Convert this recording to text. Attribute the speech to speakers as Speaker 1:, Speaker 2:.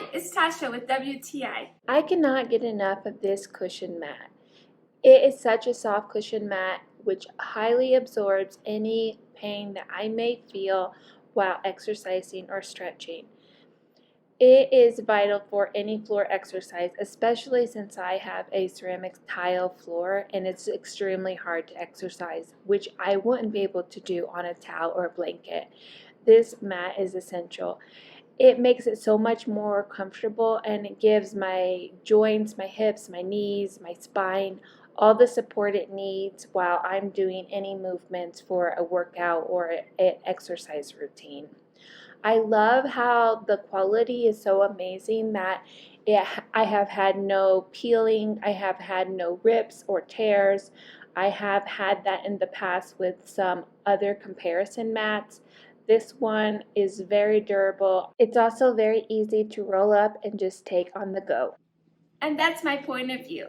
Speaker 1: Hi, it's Tasha with WTI.
Speaker 2: I cannot get enough of this cushion mat. It is such a soft cushion mat which highly absorbs any pain that I may feel while exercising or stretching. It is vital for any floor exercise, especially since I have a ceramic tile floor and it's extremely hard to exercise, which I wouldn't be able to do on a towel or a blanket. This mat is essential. It makes it so much more comfortable, and it gives my joints, my hips, my knees, my spine, all the support it needs while I'm doing any movements for a workout or an exercise routine. I love how the quality is so amazing that I have had no peeling, I have had no rips or tears. I have had that in the past with some other comparison mats. This one is very durable. It's also very easy to roll up and just take on the go.
Speaker 1: And that's my point of view.